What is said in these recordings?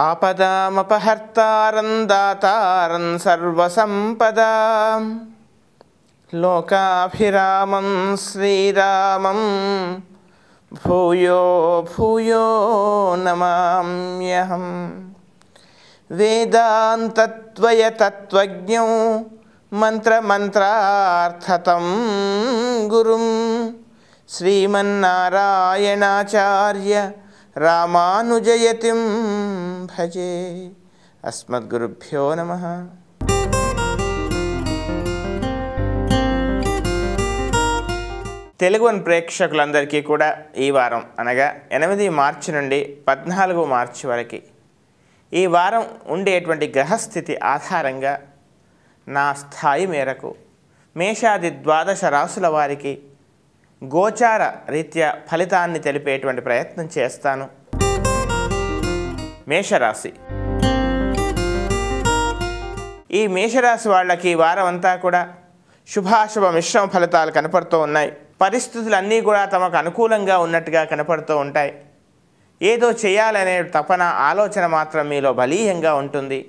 ఆపదామపహర్తారం దాతారం సర్వసంపదాం లోకాభిరామం శ్రీరామం భూయో భూయో నమామ్యహం. వేదాంతత్వయతత్వజ్ఞో మంత్రమంత్రార్థతం గురుం శ్రీమన్నారాయణాచార్య రామానుజయతిం భజే. అస్మద్గురుభ్యో నమః. తెలుగు వన్ ప్రేక్షకులందరికీ కూడా ఈ వారం అనగా 8 మార్చి నుండి 14 మార్చి వరకు ఈ వారం ఉండేటువంటి గ్రహస్థితి ఆధారంగా నా స్థాయి మేరకు మేషాది 12 రాసుల వారికి గోచార రీత్యా ఫలితాన్ని తెలిపేటువంటి ప్రయత్నం చేస్తాను. మేషరాశి. ఈ మేషరాశి వాళ్ళకి ఈ వారం అంతా కూడా శుభాశుభ మిశ్రమ ఫలితాలు కనపడుతూ ఉన్నాయి. పరిస్థితులన్నీ కూడా తమకు అనుకూలంగా ఉన్నట్టుగా కనపడుతూ ఉంటాయి. ఏదో చేయాలనే తపన ఆలోచన మాత్రం మీలో బలీయంగా ఉంటుంది.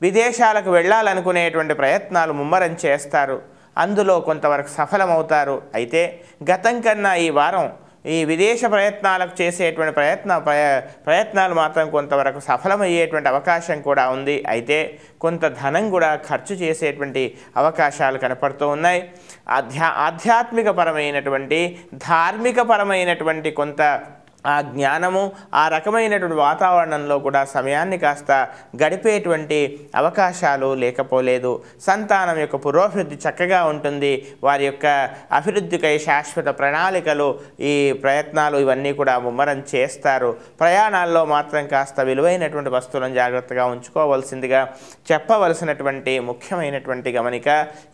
విదేశాలకు వెళ్ళాలనుకునేటువంటి ప్రయత్నాలు ముమ్మరం చేస్తారు. అందులో కొంతవరకు సఫలమవుతారు. అయితే గతం కన్నా ఈ వారం ఈ విదేశ ప్రయత్నాలకు చేసేటువంటి ప్రయత్నాలు మాత్రం కొంతవరకు సఫలమయ్యేటువంటి అవకాశం కూడా ఉంది. అయితే కొంత ధనం కూడా ఖర్చు చేసేటువంటి అవకాశాలు కనపడుతూ ఉన్నాయి. ఆధ్యాత్మిక పరమైనటువంటి ధార్మిక పరమైనటువంటి కొంత ఆ జ్ఞానము ఆ రకమైనటువంటి వాతావరణంలో కూడా సమయాన్ని కాస్త గడిపేటువంటి అవకాశాలు లేకపోలేదు. సంతానం యొక్క పురోభివృద్ధి చక్కగా ఉంటుంది. వారి యొక్క అభివృద్ధికై శాశ్వత ప్రణాళికలు ఈ ప్రయత్నాలు ఇవన్నీ కూడా ముమ్మరం చేస్తారు. ప్రయాణాల్లో మాత్రం కాస్త విలువైనటువంటి వస్తువులను జాగ్రత్తగా ఉంచుకోవాల్సిందిగా చెప్పవలసినటువంటి ముఖ్యమైనటువంటి గమనిక.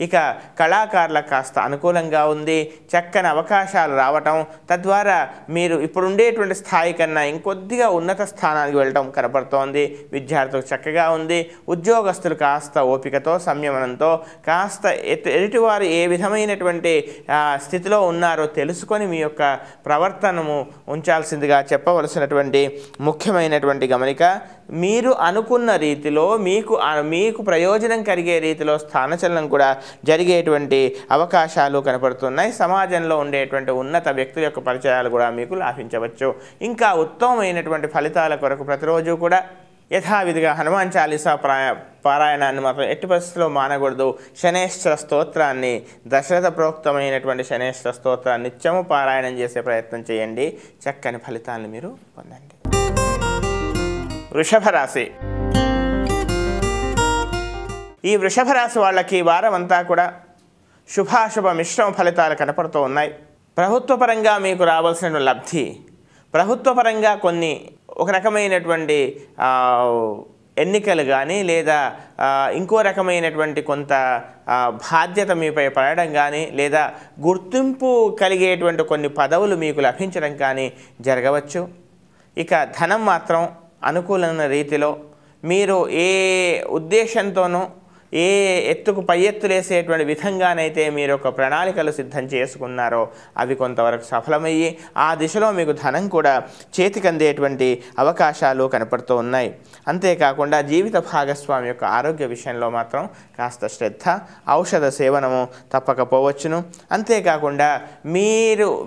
ఇక కళాకారులకు కాస్త అనుకూలంగా ఉంది. చక్కని అవకాశాలు రావటం తద్వారా మీరు ఇప్పుడుండే స్థాయి కన్నా ఇంకొద్దిగా ఉన్నత స్థానానికి వెళ్ళటం కనపడుతోంది. విద్యార్థులకు చక్కగా ఉంది. ఉద్యోగస్తులు కాస్త ఓపికతో సంయమనంతో కాస్త ఎదుటివారు ఏ విధమైనటువంటి స్థితిలో ఉన్నారో తెలుసుకొని మీ యొక్క ప్రవర్తనము ఉంచాల్సిందిగా చెప్పవలసినటువంటి ముఖ్యమైనటువంటి గమనిక. మీరు అనుకున్న రీతిలో మీకు ప్రయోజనం కలిగే రీతిలో స్థానచలనం కూడా జరిగేటువంటి అవకాశాలు కనపడుతున్నాయి. సమాజంలో ఉండేటువంటి ఉన్నత వ్యక్తుల యొక్క పరిచయాలు కూడా మీకు లాభించవచ్చు. ఇంకా ఉత్తమమైనటువంటి ఫలితాల కొరకు ప్రతిరోజు కూడా యథావిధిగా హనుమాన్ చాలీసా పారాయణాన్ని మాత్రం ఎట్టి పరిస్థితుల్లో మానకూడదు. శనేశ్వర స్తోత్రాన్ని దశరథ ప్రోక్తమైనటువంటి శనేశ్వర స్తోత్రాన్ని నిత్యము పారాయణం చేసే ప్రయత్నం చేయండి. చక్కని ఫలితాలను మీరు పొందండి. వృషభ రాశి. ఈ వృషభ రాశి వాళ్ళకి వారం అంతా కూడా శుభాశుభ మిశ్రమ ఫలితాలు కనపడుతూ ఉన్నాయి. ప్రభుత్వపరంగా మీకు రావాల్సిన లబ్ధి, ప్రభుత్వపరంగా కొన్ని ఒక రకమైనటువంటి ఎన్నికలు కానీ లేదా ఇంకో రకమైనటువంటి కొంత బాధ్యత మీపై పడడం కానీ లేదా గుర్తింపు కలిగేటువంటి కొన్ని పదవులు మీకు లభించడం కానీ జరగవచ్చు. ఇక ధనం మాత్రం అనుకూలమైన రీతిలో మీరు ఏ ఉద్దేశంతోనూ ఏ ఎత్తుకు పై ఎత్తులేసేటువంటి విధంగానైతే మీరు ఒక ప్రణాళికలు సిద్ధం చేసుకున్నారో అవి కొంతవరకు సఫలమయ్యి ఆ దిశలో మీకు ధనం కూడా చేతికి అందేటువంటి అవకాశాలు కనపడుతూ ఉన్నాయి. అంతేకాకుండా జీవిత భాగస్వామి యొక్క ఆరోగ్య విషయంలో మాత్రం కాస్త శ్రద్ధ, ఔషధ సేవనము తప్పకపోవచ్చును. అంతేకాకుండా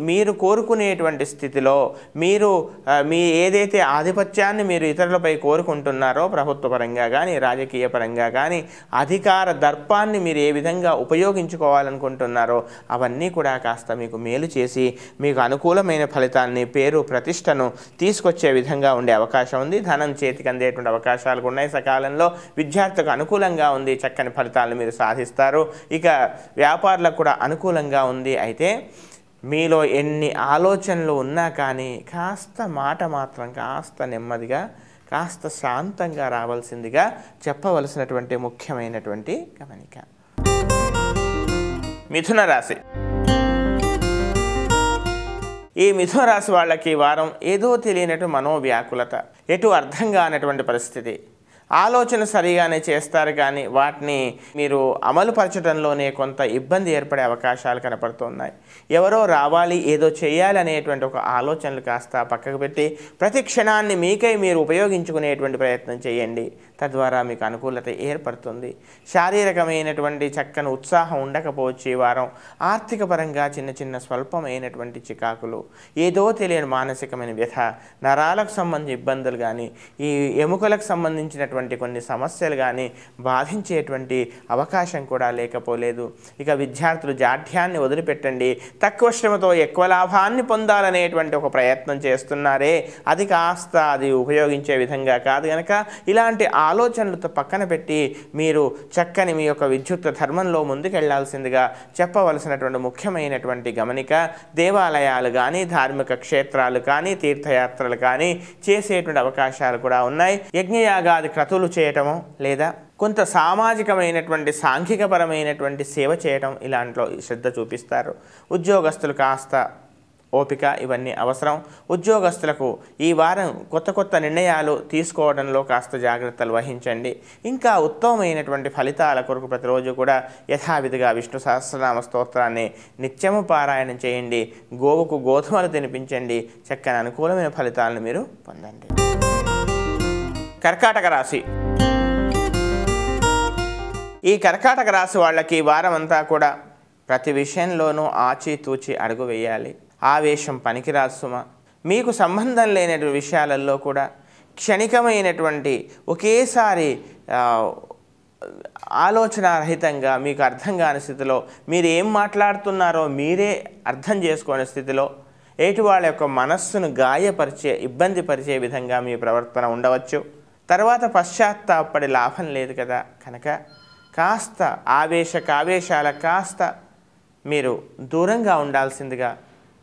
మీరు కోరుకునేటువంటి స్థితిలో మీ ఏదైతే ఆధిపత్యాన్ని మీరు ఇతరులపై కోరుకుంటున్నారో ప్రభుత్వపరంగా కానీ రాజకీయ పరంగా కానీ అధికార దర్పాన్ని మీరు ఏ విధంగా ఉపయోగించుకోవాలనుకుంటున్నారో అవన్నీ కూడా కాస్త మీకు మేలు చేసి మీకు అనుకూలమైన ఫలితాన్ని పేరు ప్రతిష్టను తీసుకొచ్చే విధంగా ఉండే అవకాశం ఉంది. ధనం చేతికి అందేటువంటి అవకాశాలు ఉన్నాయి. సకాలంలో విద్యార్థులకు అనుకూలంగా ఉంది. చక్కని ఫలితాలను మీరు సాధిస్తారు. ఇక వ్యాపారులకు కూడా అనుకూలంగా ఉంది. అయితే మీలో ఎన్ని ఆలోచనలు ఉన్నా కానీ కాస్త మాట మాత్రం కాస్త నెమ్మదిగా కాస్త శాంతంగా రావాల్సిందిగా చెప్పవలసినటువంటి ముఖ్యమైనటువంటి గమనిక. మిథున రాశి. ఈ మిథున రాశి వాళ్ళకి వారం ఏదో తెలియనట్టు మనోవ్యాకులత, ఎటు అర్థం కానటువంటి పరిస్థితి, ఆలోచన సరిగానే చేస్తారు కానీ వాటిని మీరు అమలు పరచడంలోనే కొంత ఇబ్బంది ఏర్పడే అవకాశాలు కనపడుతున్నాయి. ఎవరో రావాలి ఏదో చేయాలి అనేటువంటి ఒక ఆలోచనలు కాస్త పక్కకు పెట్టి ప్రతి క్షణాన్ని మీకై మీరు ఉపయోగించుకునేటువంటి ప్రయత్నం చేయండి. తద్వారా మీకు అనుకూలత ఏర్పడుతుంది. శారీరకమైనటువంటి చక్కని ఉత్సాహం ఉండకపోవచ్చు ఈ వారం. ఆర్థిక పరంగా చిన్న చిన్న స్వల్పమైనటువంటి చికాకులు, ఏదో తెలియని మానసికమైన వ్యథ, నరాలకు సంబంధించిన ఇబ్బందులు కానీ, ఈ ఎముకలకు సంబంధించినటువంటి కొన్ని సమస్యలు కానీ బాధించేటువంటి అవకాశం కూడా లేకపోలేదు. ఇక విద్యార్థులు జాఢ్యాన్ని వదిలిపెట్టండి. తక్కువ శ్రమతో ఎక్కువ లాభాన్ని పొందాలనేటువంటి ఒక ప్రయత్నం చేస్తున్నారే, అది కాస్త అది ఉపయోగించే విధంగా కాదు కనుక ఇలాంటి ఆలోచనలతో పక్కన పెట్టి మీరు చక్కని మీ యొక్క విద్యుత్ ధర్మంలో ముందుకెళ్లాల్సిందిగా చెప్పవలసినటువంటి ముఖ్యమైనటువంటి గమనిక. దేవాలయాలు కానీ, ధార్మిక క్షేత్రాలు కానీ, తీర్థయాత్రలు కానీ చేసేటువంటి అవకాశాలు కూడా ఉన్నాయి. యజ్ఞయాగాది క్రతువులు చేయటము లేదా కొంత సామాజికమైనటువంటి సాంఘికపరమైనటువంటి సేవ చేయటం ఇలాంట్లో శ్రద్ధ చూపిస్తారు. ఉద్యోగస్తులు కాస్త ఓపిక ఇవన్నీ అవసరం. ఉద్యోగస్తులకు ఈ వారం కొత్త నిర్ణయాలు తీసుకోవడంలో కాస్త జాగ్రత్తలు వహించండి. ఇంకా ఉత్తమమైనటువంటి ఫలితాల కొరకు ప్రతిరోజు కూడా యథావిధిగా విష్ణు సహస్రనామ స్తోత్రాన్ని నిత్యము పారాయణం చేయండి. గోవుకు గోధుమలు తినిపించండి. చక్కని అనుకూలమైన ఫలితాలను మీరు పొందండి. కర్కాటక రాశి. ఈ కర్కాటక రాశి వాళ్ళకి వారం అంతా కూడా ప్రతి విషయంలోనూ ఆచితూచి అడుగు వేయాలి. ఆవేశం పనికిరాదు సుమ. మీకు సంబంధం లేని విషయాలలో కూడా క్షణికమైనటువంటి ఒకేసారి ఆలోచనారహితంగా మీకు అర్థం కాని స్థితిలో మీరు ఏం మాట్లాడుతున్నారో మీరే అర్థం చేసుకునే స్థితిలో ఎటు వాళ్ళ యొక్క మనస్సును గాయపరిచే ఇబ్బంది పరిచే విధంగా మీ ప్రవర్తన ఉండవచ్చు. తర్వాత పశ్చాత్తాపడి లాభం లేదు కదా కనుక కాస్త ఆవేశాల కాస్త మీరు దూరంగా ఉండాల్సిందిగా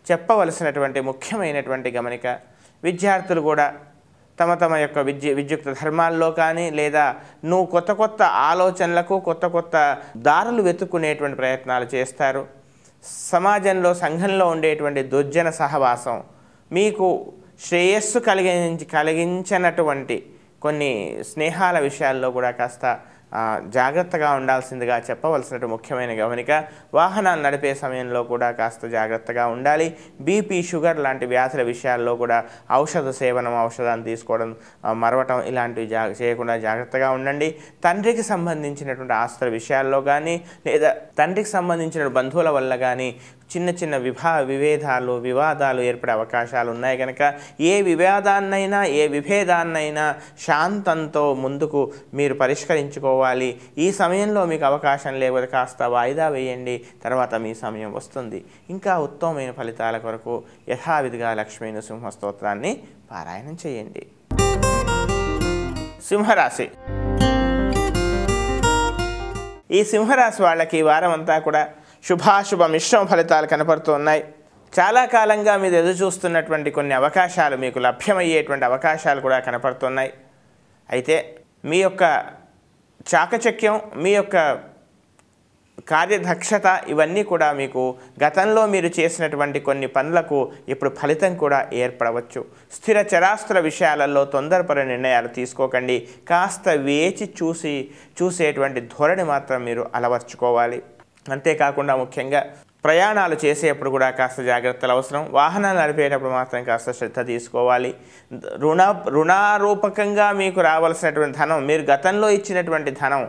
చెప్పవలసినటువంటి ముఖ్యమైనటువంటి గమనిక. విద్యార్థులు కూడా తమ యొక్క విద్యుక్త ధర్మాల్లో కానీ లేదా నువ్వు కొత్త ఆలోచనలకు కొత్త దారులు వెతుక్కునేటువంటి ప్రయత్నాలు చేస్తారు. సమాజంలో సంఘంలో ఉండేటువంటి దుర్జన సహవాసం మీకు శ్రేయస్సు కలిగించినటువంటి కొన్ని స్నేహాల విషయాల్లో కూడా కాస్త జాగ్రత్తగా ఉండాల్సిందిగా చెప్పవలసినటువంటి ముఖ్యమైన గమనిక. వాహనాలు నడిపే సమయంలో కూడా కాస్త జాగ్రత్తగా ఉండాలి. బీపీ, షుగర్ లాంటి వ్యాధుల విషయాల్లో కూడా ఔషధ సేవనం, ఔషధాన్ని తీసుకోవడం మరవటం ఇలాంటివి చేయకుండా జాగ్రత్తగా ఉండండి. తండ్రికి సంబంధించినటువంటి ఆస్తుల విషయాల్లో కానీ లేదా తండ్రికి సంబంధించిన బంధువుల వల్ల కానీ చిన్న వివాదాలు ఏర్పడే అవకాశాలు ఉన్నాయి కనుక ఏ వివాదాన్నైనా ఏ విభేదాన్నైనా శాంతంతో ముందుకు మీరు పరిష్కరించుకోవాలి. ఈ సమయంలో మీకు అవకాశం లేకపోతే కాస్త వాయిదా వేయండి. తర్వాత మీ సమయం వస్తుంది. ఇంకా ఉత్తమమైన ఫలితాల కొరకు యథావిధిగా లక్ష్మీ నృసింహ స్తోత్రాన్ని పారాయణం చేయండి. సింహరాశి. ఈ సింహరాశి వాళ్ళకి ఈ వారం అంతా కూడా శుభాశుభ మిశ్రమ ఫలితాలు కనపడుతున్నాయి. చాలా కాలంగా మీరు ఎదురు చూస్తున్నటువంటి కొన్ని అవకాశాలు మీకు లభ్యమయ్యేటువంటి అవకాశాలు కూడా కనపడుతున్నాయి. అయితే మీ యొక్క చాకచక్యం, మీ యొక్క కార్యదక్షత ఇవన్నీ కూడా మీకు గతంలో మీరు చేసినటువంటి కొన్ని పనులకు ఇప్పుడు ఫలితం కూడా ఏర్పడవచ్చు. స్థిర చరాస్తుల విషయాలలో తొందరపడే నిర్ణయాలు తీసుకోకండి. కాస్త వేచి చూసేటువంటి ధోరణి మాత్రం మీరు అలవర్చుకోవాలి. అంతేకాకుండా ముఖ్యంగా ప్రయాణాలు చేసేటప్పుడు కూడా కాస్త జాగ్రత్తలు అవసరం. వాహనాలు నడిపేటప్పుడు మాత్రం కాస్త శ్రద్ధ తీసుకోవాలి. రుణరూపకంగా మీకు రావాల్సినటువంటి ధనం, మీరు గతంలో ఇచ్చినటువంటి ధనం,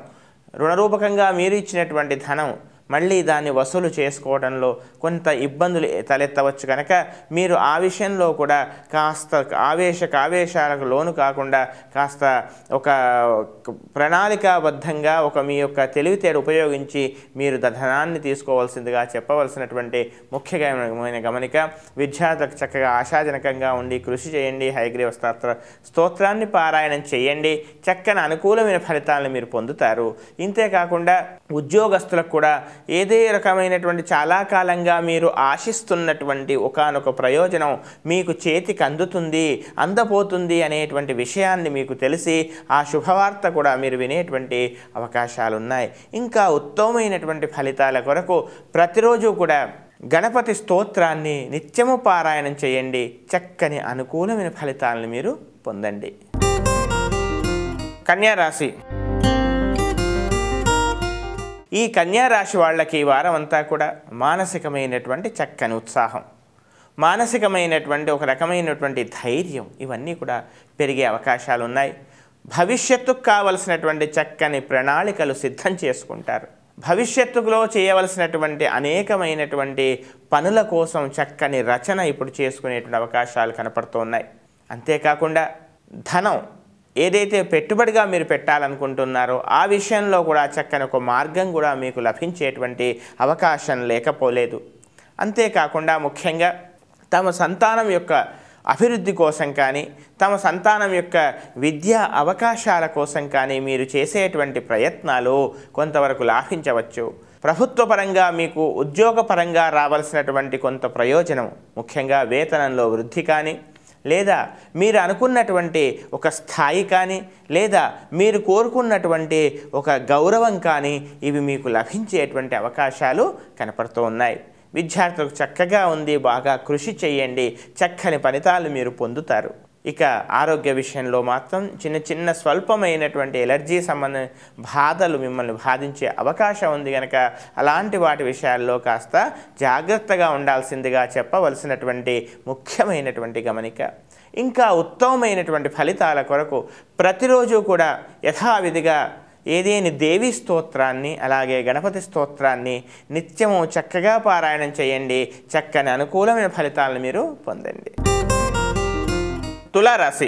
రుణరూపకంగా మీరు ఇచ్చినటువంటి ధనం మళ్ళీ దాన్ని వసూలు చేసుకోవడంలో కొంత ఇబ్బందులు తలెత్తవచ్చు కనుక మీరు ఆ విషయంలో కూడా కాస్త ఆవేశాలకు లోను కాకుండా కాస్త ఒక ప్రణాళికాబద్ధంగా మీ యొక్క తెలివితేడు ఉపయోగించి మీరు ధనాన్ని తీసుకోవాల్సిందిగా చెప్పవలసినటువంటి ముఖ్యమైన గమనిక. విద్యార్థులకు చక్కగా ఆశాజనకంగా ఉండి కృషి చేయండి. హయగ్రీవ స్తోత్రాన్ని పారాయణం చేయండి. చక్కని అనుకూలమైన ఫలితాలను మీరు పొందుతారు. ఇంతేకాకుండా ఉద్యోగస్తులకు కూడా ఏదే రకమైనటువంటి చాలా కాలంగా మీరు ఆశిస్తున్నటువంటి ఒకానొక ప్రయోజనం మీకు చేతికి అందబోతుంది అనేటువంటి విషయాన్ని మీకు తెలిసి ఆ శుభవార్త కూడా మీరు వినేటువంటి అవకాశాలు ఉన్నాయి. ఇంకా ఉత్తమమైనటువంటి ఫలితాల కొరకు ప్రతిరోజు కూడా గణపతి స్తోత్రాన్ని నిత్యము పారాయణం చేయండి. చక్కని అనుకూలమైన ఫలితాలను మీరు పొందండి. కన్యా రాశి. ఈ కన్యా రాశి వాళ్ళకి ఈ వారం అంతా కూడా మానసికమైనటువంటి చక్కని ఉత్సాహం, మానసికమైనటువంటి ఒక రకమైనటువంటి ధైర్యం ఇవన్నీ కూడా పెరిగే అవకాశాలు ఉన్నాయి. భవిష్యత్తుకు కావలసినటువంటి చక్కని ప్రణాళికలు సిద్ధం చేసుకుంటారు. భవిష్యత్తులో చేయవలసినటువంటి అనేకమైనటువంటి పనుల కోసం చక్కని రచన ఇప్పుడు చేసుకునేటువంటి అవకాశాలు కనపడుతూ ఉన్నాయి. అంతేకాకుండా ధనం ఏదైతే పెట్టుబడిగా మీరు పెట్టాలనుకుంటున్నారో ఆ విషయంలో కూడా చక్కని ఒక మార్గం కూడా మీకు లభించేటువంటి అవకాశం లేకపోలేదు. అంతేకాకుండా ముఖ్యంగా తమ సంతానం యొక్క అభివృద్ధి కోసం కానీ తమ సంతానం యొక్క విద్యా అవకాశాల కోసం కానీ మీరు చేసేటువంటి ప్రయత్నాలు కొంతవరకు లాభించవచ్చు. ప్రభుత్వపరంగా మీకు ఉద్యోగపరంగా రావాల్సినటువంటి కొంత ప్రయోజనం, ముఖ్యంగా వేతనంలో వృద్ధి కానీ, లేదా మీరు అనుకున్నటువంటి ఒక స్థాయి కానీ, లేదా మీరు కోరుకున్నటువంటి ఒక గౌరవం కానీ ఇవి మీకు లభించేటువంటి అవకాశాలు కనపడుతూ ఉన్నాయి. విద్యార్థులకు చక్కగా ఉంది, బాగా కృషి చేయండి, చక్కని ఫలితాలు మీరు పొందుతారు. ఇక ఆరోగ్య విషయంలో మాత్రం చిన్న చిన్న స్వల్పమైనటువంటి ఎలర్జీ సంబంధ బాధలు మిమ్మల్ని బాధించే అవకాశం ఉంది కనుక అలాంటి వాటి విషయాల్లో కాస్త జాగ్రత్తగా ఉండాల్సిందిగా చెప్పవలసినటువంటి ముఖ్యమైనటువంటి గమనిక. ఇంకా ఉత్తమమైనటువంటి ఫలితాల కొరకు ప్రతిరోజు కూడా యథావిధిగా ఏదేని దేవీ స్తోత్రాన్ని అలాగే గణపతి స్తోత్రాన్ని నిత్యము చక్కగా పారాయణం చేయండి. చక్కని అనుకూలమైన ఫలితాలను మీరు పొందండి. తులారాశి.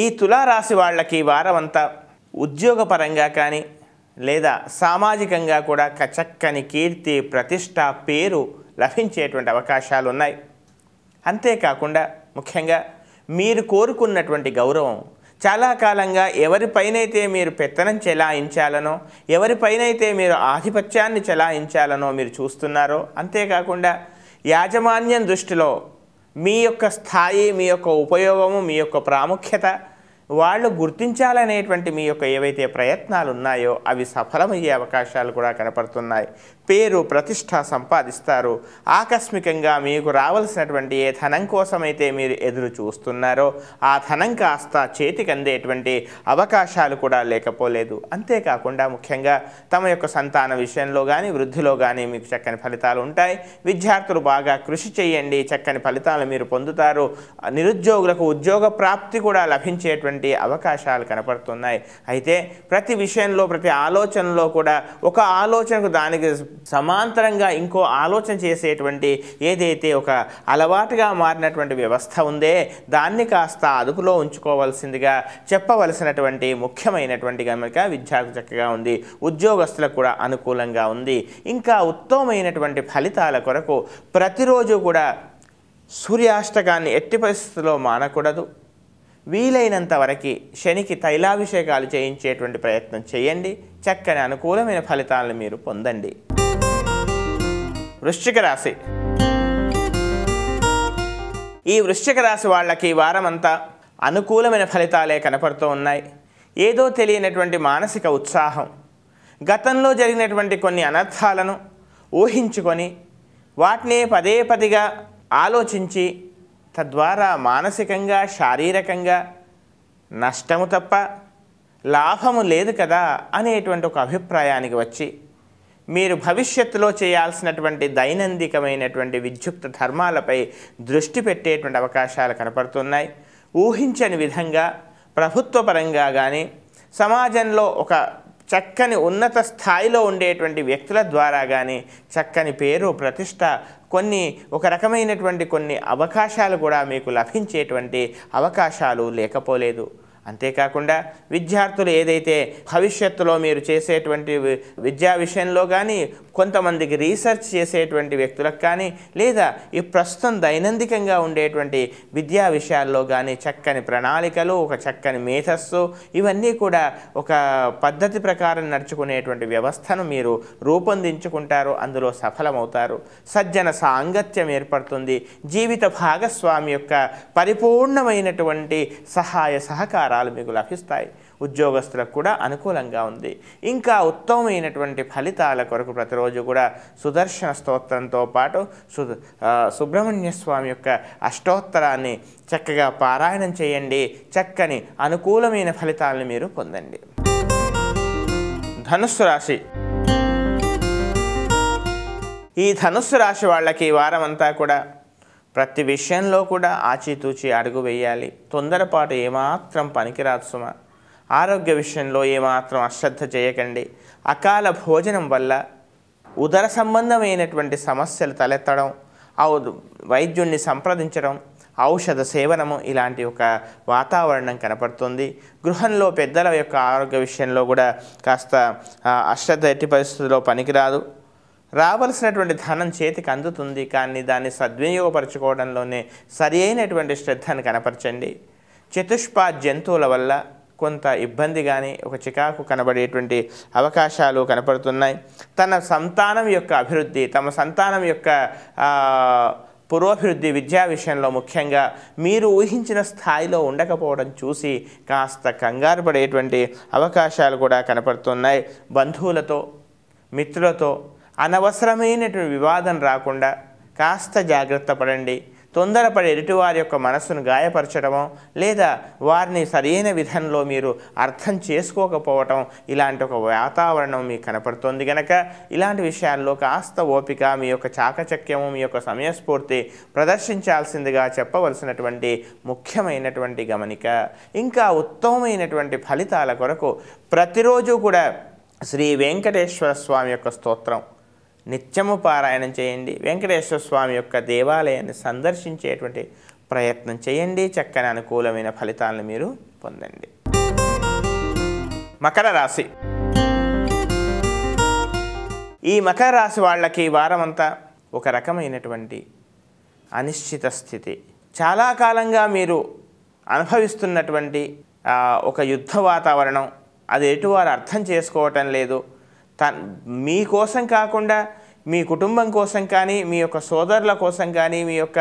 ఈ తులారాశి వాళ్ళకి వారం అంతా ఉద్యోగపరంగా కానీ లేదా సామాజికంగా కూడా చక్కని కీర్తి, ప్రతిష్ట, పేరు లభించేటువంటి అవకాశాలు ఉన్నాయి. అంతేకాకుండా ముఖ్యంగా మీరు కోరుకున్నటువంటి గౌరవం, చాలా కాలంగా ఎవరిపైనైతే మీరు పెత్తనం చెలాయించాలనో, ఎవరిపైనైతే మీరు ఆధిపత్యాన్ని చెలాయించాలనో మీరు చూస్తున్నారో, అంతేకాకుండా యాజమాన్యం దృష్టిలో మీ యొక్క స్థాయి, మీ యొక్క ఉపయోగము, మీ యొక్క ప్రాముఖ్యత వాళ్ళు గుర్తించాలనేటువంటి మీ యొక్క ఏవైతే ప్రయత్నాలు ఉన్నాయో అవి సఫలమయ్యే అవకాశాలు కూడా కనపడుతున్నాయి. పేరు, ప్రతిష్ట సంపాదిస్తారు. ఆకస్మికంగా మీకు రావాల్సినటువంటి ఏ ధనం కోసమైతే మీరు ఎదురు చూస్తున్నారో ఆ ధనం కాస్త చేతికి అందేటువంటి అవకాశాలు కూడా లేకపోలేదు. అంతేకాకుండా ముఖ్యంగా తమ యొక్క సంతాన విషయంలో కానీ వృద్ధిలో కానీ మీకు చక్కని ఫలితాలు ఉంటాయి. విద్యార్థులు బాగా కృషి చేయండి, చక్కని ఫలితాలు మీరు పొందుతారు. నిరుద్యోగులకు ఉద్యోగ ప్రాప్తి కూడా లభించేటువంటి అవకాశాలు కనపడుతున్నాయి. అయితే ప్రతి విషయంలో, ప్రతి ఆలోచనలో కూడా ఒక ఆలోచనకు దానికి సమాంతరంగా ఇంకో ఆలోచన చేసేటువంటి ఏదైతే ఒక అలవాటుగా మారినటువంటి వ్యవస్థ ఉందే దాన్ని కాస్త అదుపులో ఉంచుకోవాల్సిందిగా చెప్పవలసినటువంటి ముఖ్యమైనటువంటి గమనిక. విద్యార్థి చక్కగా ఉంది, ఉద్యోగస్తులకు కూడా అనుకూలంగా ఉంది. ఇంకా ఉత్తమమైనటువంటి ఫలితాల కొరకు ప్రతిరోజు కూడా సూర్యాష్టకాన్ని ఎట్టి పరిస్థితుల్లో మానకూడదు. వీలైనంత వరకు శనికి తైలాభిషేకాలు చేయించేటువంటి ప్రయత్నం చేయండి. చక్కని అనుకూలమైన ఫలితాలను మీరు పొందండి. వృశ్చిక రాశి. ఈ వృశ్చిక రాశి వాళ్ళకి ఈ వారం అంతా అనుకూలమైన ఫలితాలే కనపడుతూ ఉన్నాయి. ఏదో తెలియనటువంటి మానసిక ఉత్సాహం, గతంలో జరిగినటువంటి కొన్ని అనర్థాలను ఊహించుకొని వాటిని పదే పదిగా ఆలోచించి తద్వారా మానసికంగా, శారీరకంగా నష్టము తప్ప లాభము లేదు కదా అనేటువంటి ఒక అభిప్రాయానికి వచ్చి మీరు భవిష్యత్తులో చేయాల్సినటువంటి దైనందికమైనటువంటి విద్యుక్త ధర్మాలపై దృష్టి పెట్టేటువంటి అవకాశాలు కనపడుతున్నాయి. ఊహించని విధంగా ప్రభుత్వపరంగా కానీ సమాజంలో ఒక చక్కని ఉన్నత స్థాయిలో ఉండేటువంటి వ్యక్తుల ద్వారా కానీ చక్కని పేరు, ప్రతిష్ట, ఒక రకమైనటువంటి కొన్ని అవకాశాలు కూడా మీకు లభించేటువంటి అవకాశాలు లేకపోలేదు. అంతేకాకుండా విద్యార్థులు ఏదైతే భవిష్యత్తులో మీరు చేసేటువంటి విద్యా విషయంలో కానీ కొంతమందికి రీసెర్చ్ చేసేటువంటి వ్యక్తులకు కానీ లేదా ఈ ప్రస్తుతం దైనందికంగా ఉండేటువంటి విద్యా విషయాల్లో కానీ చక్కని ప్రణాళికలు, ఒక చక్కని మేధస్సు ఇవన్నీ కూడా ఒక పద్ధతి ప్రకారం నడుచుకునేటువంటి వ్యవస్థను మీరు రూపొందించుకుంటారు. అందులో సఫలమవుతారు. సజ్జన సాంగత్యం ఏర్పడుతుంది. జీవిత భాగస్వామి యొక్క పరిపూర్ణమైనటువంటి సహాయ సహకారాలు మీకు లభిస్తాయి. ఉద్యోగస్తులకు కూడా అనుకూలంగా ఉంది. ఇంకా ఉత్తమమైనటువంటి ఫలితాల కొరకు ప్రతిరోజు కూడా సుదర్శన స్తోత్రంతో పాటు సుబ్రహ్మణ్య స్వామి యొక్క అష్టోత్తరాన్ని చక్కగా పారాయణం చేయండి. చక్కని అనుకూలమైన ఫలితాలను మీరు పొందండి. ధనుస్సు రాశి. ఈ ధనుస్సు రాశి వాళ్ళకి ఈ వారం అంతా కూడా ప్రతి విషయంలో కూడా ఆచితూచి అడుగు వేయాలి. తొందరపాటు ఏమాత్రం పనికిరాదు సుమ. ఆరోగ్య విషయంలో ఏమాత్రం అశ్రద్ధ చేయకండి. అకాల భోజనం వల్ల ఉదర సంబంధమైనటువంటి సమస్యలు తలెత్తడం, వైద్యుణ్ణి సంప్రదించడం, ఔషధ సేవనము ఇలాంటి ఒక వాతావరణం కనపడుతుంది. గృహంలో పెద్దల యొక్క ఆరోగ్య విషయంలో కూడా కాస్త అశ్రద్ధ ఎట్టి పరిస్థితుల్లో పనికిరాదు. రావలసినటువంటి ధనం చేతికి అందుతుంది, కానీ దాన్ని సద్వినియోగపరచుకోవడంలోనే సరి అయినటువంటి శ్రద్ధను కనపరచండి. చతుష్పా జంతువుల వల్ల కొంత ఇబ్బంది కానీ ఒక చికాకు కనబడేటువంటి అవకాశాలు కనపడుతున్నాయి. తన సంతానం యొక్క అభివృద్ధి, తమ సంతానం యొక్క పురోభివృద్ధి విద్యా విషయంలో ముఖ్యంగా మీరు ఊహించిన స్థాయిలో ఉండకపోవడం చూసి కాస్త కంగారు పడేటువంటి అవకాశాలు కూడా కనపడుతున్నాయి. బంధువులతో, మిత్రులతో అనవసరమైనటువంటి వివాదం రాకుండా కాస్త జాగ్రత్త పడండి. తొందరపడి ఎదుటివారి యొక్క మనస్సును గాయపరచడమో లేదా వారిని సరైన విధంలో మీరు అర్థం చేసుకోకపోవటం ఇలాంటి ఒక వాతావరణం మీకు కనపడుతుంది. కనుక ఇలాంటి విషయాల్లో కాస్త ఓపిక, మీ యొక్క చాకచక్యము, మీ యొక్క సమయస్ఫూర్తి ప్రదర్శించాల్సిందిగా చెప్పవలసినటువంటి ముఖ్యమైనటువంటి గమనిక. ఇంకా ఉత్తమమైనటువంటి ఫలితాల కొరకు ప్రతిరోజు కూడా శ్రీ వెంకటేశ్వర స్వామి యొక్క స్తోత్రం నిత్యము పారాయణం చేయండి. వెంకటేశ్వర స్వామి యొక్క దేవాలయాన్ని సందర్శించేటువంటి ప్రయత్నం చేయండి. చక్కని అనుకూలమైన ఫలితాలను మీరు పొందండి. మకర రాశి. ఈ మకర రాశి వాళ్ళకి వారం అంతా ఒక రకమైనటువంటి అనిశ్చిత స్థితి. చాలా కాలంగా మీరు అనుభవిస్తున్నటువంటి ఒక యుద్ధ వాతావరణం, అది ఎటువారు అర్థం చేసుకోవటం లేదు. మీకోసం కాకుండా మీ కుటుంబం కోసం కానీ, మీ యొక్క సోదరుల కోసం కానీ, మీ యొక్క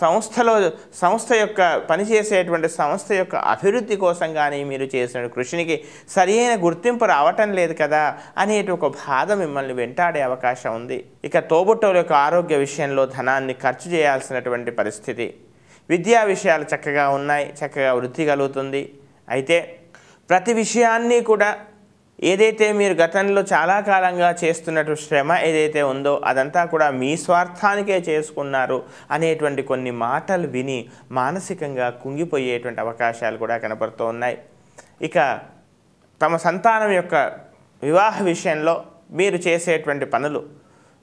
సంస్థ యొక్క పనిచేసేటువంటి సంస్థ యొక్క అభివృద్ధి కోసం కానీ మీరు చేసిన కృషికి సరైన గుర్తింపు రావటం లేదు కదా అనేటి ఒక బాధ మిమ్మల్ని వెంటాడే అవకాశం ఉంది. ఇక తోబుట్టువుల యొక్క ఆరోగ్య విషయంలో ధనాన్ని ఖర్చు చేయాల్సినటువంటి పరిస్థితి. విద్యా విషయాలు చక్కగా ఉన్నాయి, చక్కగా వృద్ధి కలుగుతుంది. అయితే ప్రతి విషయాన్ని కూడా ఏదైతే మీరు గతంలో చాలా కాలంగా చేస్తున్నట్టు శ్రమ ఏదైతే ఉందో అదంతా కూడా మీ స్వార్థానికే చేసుకున్నారు అనేటువంటి కొన్ని మాటలు విని మానసికంగా కుంగిపోయేటువంటి అవకాశాలు కూడా కనపడుతూ ఉన్నాయి. ఇక తమ సంతానం యొక్క వివాహ విషయంలో మీరు చేసేటువంటి పనులు,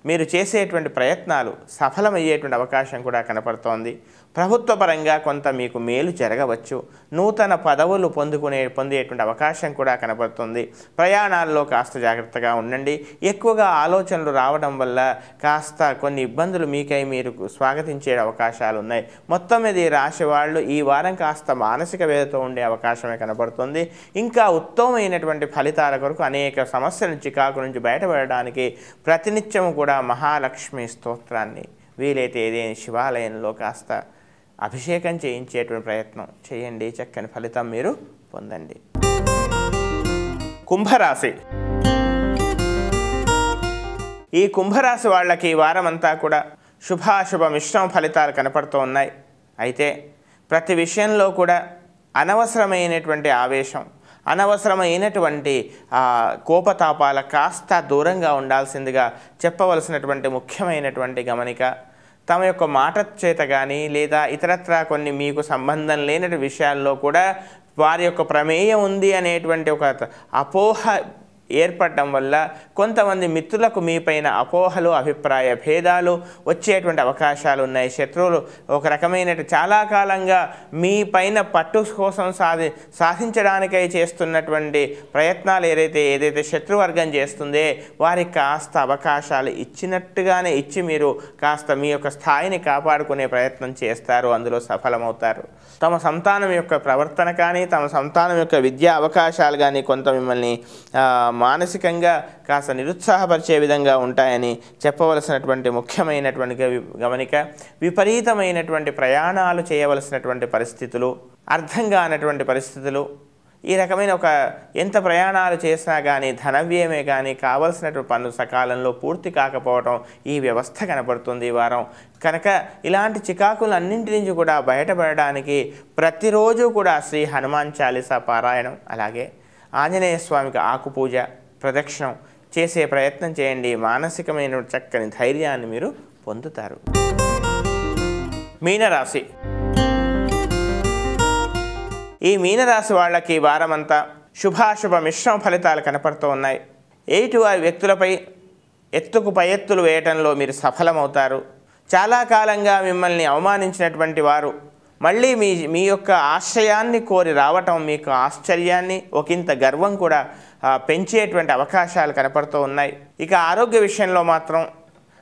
మీరు చేసేటువంటి ప్రయత్నాలు సఫలమయ్యేటువంటి అవకాశం కూడా కనపడుతోంది. ప్రభుత్వ పరంగా కొంత మీకు మేలు జరగవచ్చు. నూతన పదవులు పొందేటువంటి అవకాశం కూడా కనపడుతుంది. ప్రయాణాల్లో కాస్త జాగ్రత్తగా ఉండండి. ఎక్కువగా ఆలోచనలు రావడం వల్ల కాస్త కొన్ని ఇబ్బందులు మీకై మీరు స్వాగతించే అవకాశాలు ఉన్నాయి. మొత్తం మీద ఈ రాశి వాళ్ళు ఈ వారం కాస్త మానసిక వేదతో ఉండే అవకాశమే కనపడుతుంది. ఇంకా ఉత్తమమైనటువంటి ఫలితాల కొరకు అనేక సమస్యల చికాకు నుంచి బయటపడడానికి ప్రతినిత్యము కూడా మహాలక్ష్మి స్తోత్రాన్ని వీలైతే ఏదైనా శివాలయంలో కాస్త అభిషేకం చేయించేటువంటి ప్రయత్నం చేయండి. చక్కని ఫలితం మీరు పొందండి. కుంభరాశి. ఈ కుంభరాశి వాళ్ళకి ఈ వారం అంతా కూడా శుభాశుభ మిశ్రమ ఫలితాలు కనపడుతూ ఉన్నాయి. అయితే ప్రతి విషయంలో కూడా అనవసరమైనటువంటి ఆవేశం, అనవసరమైనటువంటి కోపతాపాల కాస్త దూరంగా ఉండాల్సిందిగా చెప్పవలసినటువంటి ముఖ్యమైనటువంటి గమనిక. తమ యొక్క మాట చేత కానీ లేదా ఇతరత్రా కొన్ని మీకు సంబంధం లేని విషయాల్లో కూడా వారి యొక్క ప్రమేయం ఉంది అనేటువంటి ఒక అపోహ ఏర్పడటం వల్ల కొంతమంది మిత్రులకు మీపైన అపోహలు, అభిప్రాయ భేదాలు వచ్చేటువంటి అవకాశాలు ఉన్నాయి. శత్రువులు ఒక రకమైన చాలా కాలంగా మీ పైన పట్టు కోసం సాధించడానికై చేస్తున్నటువంటి ప్రయత్నాలు ఏదైతే శత్రువర్గం చేస్తుందే వారికి కాస్త అవకాశాలు ఇచ్చినట్టుగానే ఇచ్చి మీరు కాస్త మీ యొక్క స్థాయిని కాపాడుకునే ప్రయత్నం చేస్తారు, అందులో సఫలమవుతారు. తమ సంతానం యొక్క ప్రవర్తన కానీ, తమ సంతానం యొక్క విద్యా అవకాశాలు కానీ కొంత మిమ్మల్ని మానసికంగా కాస్త నిరుత్సాహపరిచే విధంగా ఉంటాయని చెప్పవలసినటువంటి ముఖ్యమైనటువంటి గమనిక. విపరీతమైనటువంటి ప్రయాణాలు చేయవలసినటువంటి పరిస్థితులు, అర్థం కానటువంటి పరిస్థితులు, ఈ రకమైన ఎంత ప్రయాణాలు చేసినా కానీ ధనవ్యయమే కానీ కావలసినటువంటి పనులు సకాలంలో పూర్తి కాకపోవడం ఈ వ్యవస్థ కనపడుతుంది ఈ వారం. కనుక ఇలాంటి చికాకులన్నింటి నుంచి కూడా బయటపడడానికి ప్రతిరోజు కూడా శ్రీ హనుమాన్ చాలీసా పారాయణం, అలాగే ఆంజనేయ స్వామికి ఆకు పూజ, ప్రదక్షిణం చేసే ప్రయత్నం చేయండి. మానసికమైన చక్కని ధైర్యాన్ని మీరు పొందుతారు. మీనరాశి. ఈ మీనరాశి వాళ్ళకి వారమంతా శుభాశుభ మిశ్రమ ఫలితాలు కనపడుతూ ఉన్నాయి. ఎదుటివారి వ్యక్తులపై ఎత్తుకు పై ఎత్తులు వేయటంలో మీరు సఫలమవుతారు. చాలా కాలంగా మిమ్మల్ని అవమానించినటువంటి వారు మళ్ళీ మీ యొక్క ఆశ్రయాన్ని కోరి రావటం మీకు ఆశ్చర్యాన్ని, ఒకంత గర్వం కూడా పెంచేటువంటి అవకాశాలు కనపడుతూ ఉన్నాయి. ఇక ఆరోగ్య విషయంలో మాత్రం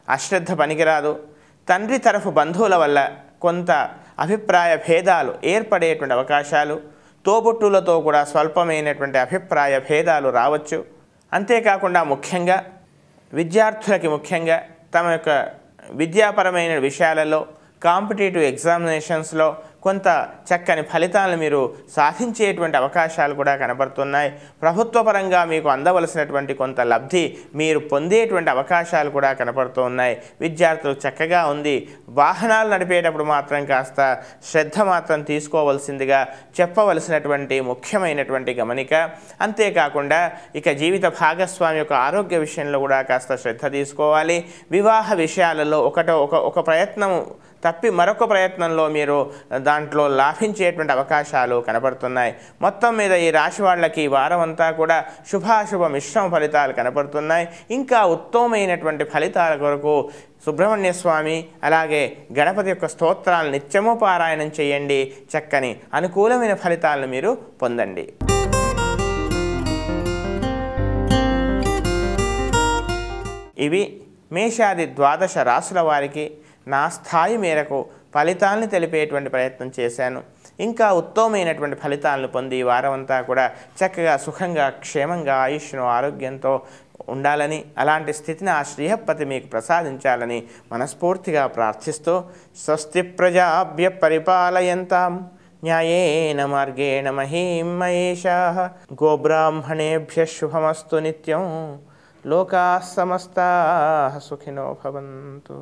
అశ్రద్ధ పనికిరాదు. తండ్రి తరఫు బంధువుల వల్ల కొంత అభిప్రాయ భేదాలు ఏర్పడేటువంటి అవకాశాలు, తోబుట్టులతో కూడా స్వల్పమైనటువంటి అభిప్రాయ భేదాలు రావచ్చు. అంతేకాకుండా ముఖ్యంగా విద్యార్థులకి ముఖ్యంగా తమ యొక్క విద్యాపరమైన విషయాలలో కాంపిటేటివ్ ఎగ్జామినేషన్స్లో కొంత చక్కని ఫలితాలను మీరు సాధించేటువంటి అవకాశాలు కూడా కనబడుతున్నాయి. ప్రభుత్వ పరంగా మీకు అందవలసినటువంటి కొంత లబ్ధి మీరు పొందేటువంటి అవకాశాలు కూడా కనపడుతూ ఉన్నాయి. విద్యార్థులు చక్కగా ఉంది. వాహనాలు నడిపేటప్పుడు మాత్రం కాస్త శ్రద్ధ మాత్రం తీసుకోవలసిందిగా చెప్పవలసినటువంటి ముఖ్యమైనటువంటి గమనిక. అంతేకాకుండా ఇక జీవిత భాగస్వామి యొక్క ఆరోగ్య విషయంలో కూడా కాస్త శ్రద్ధ తీసుకోవాలి. వివాహ విషయాలలో ఒక ప్రయత్నం తప్పి మరొక ప్రయత్నంలో మీరు దాంట్లో లాభించేటువంటి అవకాశాలు కనపడుతున్నాయి. మొత్తం మీద ఈ రాశి వాళ్ళకి ఈ వారం అంతా కూడా శుభాశుభ మిశ్రమ ఫలితాలు కనపడుతున్నాయి. ఇంకా ఉత్తమమైనటువంటి ఫలితాల కొరకు సుబ్రహ్మణ్య స్వామి అలాగే గణపతి యొక్క స్తోత్రాలు నిత్యము పారాయణం చేయండి. చక్కని అనుకూలమైన ఫలితాలను మీరు పొందండి. ఇవి మేషాది 12 రాశుల వారికి నా స్థాయి మేరకు ఫలితాలను తెలిపేటువంటి ప్రయత్నం చేశాను. ఇంకా ఉత్తమమైనటువంటి ఫలితాలను పొంది ఈ వారం అంతా కూడా చక్కగా సుఖంగా క్షేమంగా ఆయుష్ను ఆరోగ్యంతో ఉండాలని, అలాంటి స్థితిని ఆ శ్రీహపతి మీకు ప్రసాదించాలని మనస్ఫూర్తిగా ప్రార్థిస్తూ స్వస్తి ప్రజాభ్య పరిపాలయంతాం న్యాయేన మార్గేణ మహీం మహేషాః గోబ్రాహ్మణేభ్యః శుభమస్తు నిత్యం లోకాః సమస్తాః సుఖినో భవంతు.